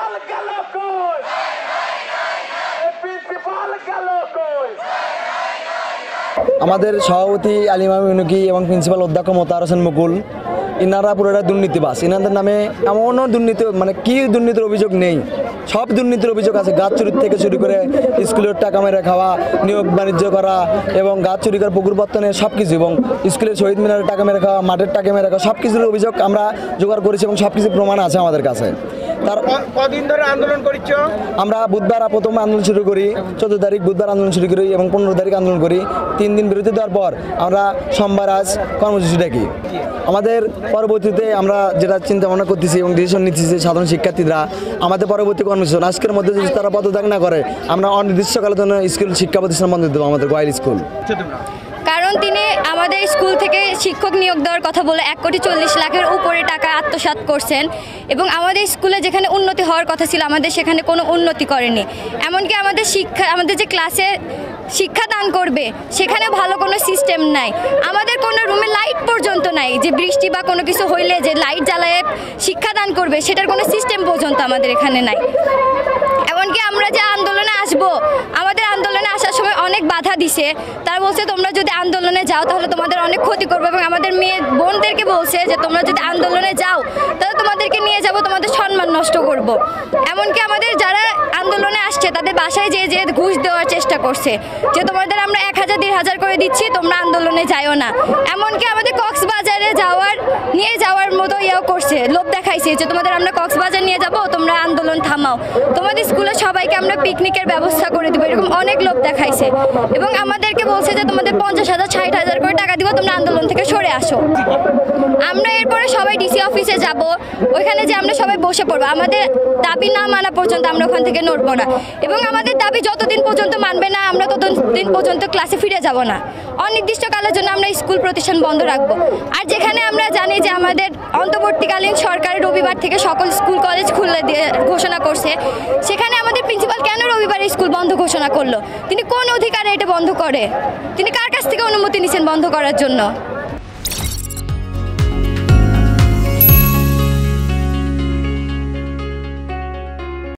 Principal গেল কই? Principal গেল কই? আমাদের সভাপতি আলিমা মিনুকি এবং প্রিন্সিপাল অধ্যক্ষ মোতাহার হোসেন মুকুল ইনারা পুরোটা দুর্নীতিবাস। ইনাদের নামে এমনও দুর্নীতি মানে কি দুর্নীতির অভিযোগ নেই, সব দুর্নীতির অভিযোগ আছে। গাছ চুরির থেকে শুরু করে স্কুলের টাকা মেরে খাওয়া, নিয়োগ বাণিজ্য করা এবং গাছ চুরি করা, পুকুর পত্তনে সব কিছু, এবং স্কুলের শহীদ মিনারের টাকা মেরে খাওয়া, মাঠের টাকা মেরে খাওয়া, সব কিছুর অভিযোগ আমরা জোগাড় করেছি এবং সব কিছু প্রমাণ আছে আমাদের কাছে। তার কদিন ধরে আন্দোলন করছ? আমরা বুধবার প্রথম আন্দোলন শুরু করি, 14 তারিখ বুধবার আন্দোলন শুরু করি এবং 15 তারিখ আন্দোলন করি। 3 দিন বিরতি দেওয়ার পর আমরা সোমবার আজ কর্মসূচি ডাকি। আমাদের পরবর্তীতে আমরা যেটা চিন্তা ভাবনা করতেছি এবং ডিসিশন নিতেছি, সাধারণ শিক্ষার্থীরা আমাদের পরবর্তী কর্মসূচি আজকের মধ্যে যদি তারা পদত্যাগ না করে, আমরা অনির্দিষ্টকালের জন্য স্কুল শিক্ষা প্রতিষ্ঠান বন্ধ দেবো, আমাদের গোয়াইল স্কুল। কারণ তিনি আমাদের স্কুল থেকে শিক্ষক নিয়োগ দেওয়ার কথা বলে 1,40,00,000-এর উপরে টাকা আত্মসাৎ করছেন এবং আমাদের স্কুলে যেখানে উন্নতি হওয়ার কথা ছিল আমাদের সেখানে কোনো উন্নতি করেনি। এমনকি আমাদের যে ক্লাসে শিক্ষাদান করবে সেখানে ভালো কোনো সিস্টেম নাই। আমাদের কোনো রুমে লাইট পর্যন্ত নাই, যে বৃষ্টি বা কোনো কিছু হইলে যে লাইট জ্বালায় শিক্ষাদান করবে সেটার কোনো সিস্টেম পর্যন্ত আমাদের এখানে নাই। এমনকি আমরা যে আন্দোলনে আসবো, আমাদের আন্দোলনে আসার সময় অনেক বাধা দিছে। তারা বলছে তোমরা যদি আন্দোলনে যাও তাহলে তোমাদের অনেক ক্ষতি করবে, এবং আমাদের মেয়ে বোনদেরকে বলছে যে তোমরা যদি আন্দোলনে যাও তাহলে তোমাদেরকে নিয়ে যাব, তোমাদের সম্মান নষ্ট করব। এমনকি আমাদের যারা আন্দোলনে আসছে তাদের বাসায় যে ঘুষ দেওয়ার চেষ্টা করছে, যে তোমাদের আমরা 1,000-1,500 করে দিচ্ছি, তোমরা আন্দোলনে যাইও না। এমনকি আমাদের কক্সবাজারে নিয়ে যাওয়ার মতো ইয়েও করছে, লোভ দেখাইছে যে তোমাদের আমরা কক্সবাজার নিয়ে যাব, তোমরা আন্দোলন থামাও, তোমাদের স্কুলে সবাইকে আমরা পিকনিকের ব্যবস্থা করে দেবো, এরকম অনেক লোভ দেখাইছে। এবং আমাদেরকে বলছে যে তোমাদের 50,000-60,000 করে টাকা দিব, তোমরা আন্দোলন থেকে সরে আসো। আমরা এরপরে সবাই ডিসি অফিসে যাব, ওইখানে যে আমরা সবাই বসে পড়বো, আমাদের দাবি না মানা পর্যন্ত আমরা ওখান থেকে নড়বো না, এবং আমাদের দাবি যতদিন পর্যন্ত মানবে না আমরা ততদিন পর্যন্ত ক্লাসে ফিরে যাব না। অনির্দিষ্টকালের জন্য আমরা স্কুল প্রতিষ্ঠান বন্ধ রাখবো। আর যেখানে আমরা জানি যে আমাদের অন্তর্বর্তীকালীন সরকার রবিবার থেকে সকল স্কুল কলেজ খুলে দিয়ে ঘোষণা করছে, সেখানে আমাদের প্রিন্সিপাল কেন রবিবারে স্কুল বন্ধ ঘোষণা করলো? তিনি কোন অধিকারে এটা বন্ধ করে? তিনি কার কাছ থেকে অনুমতি নিয়েছেন বন্ধ করার জন্য?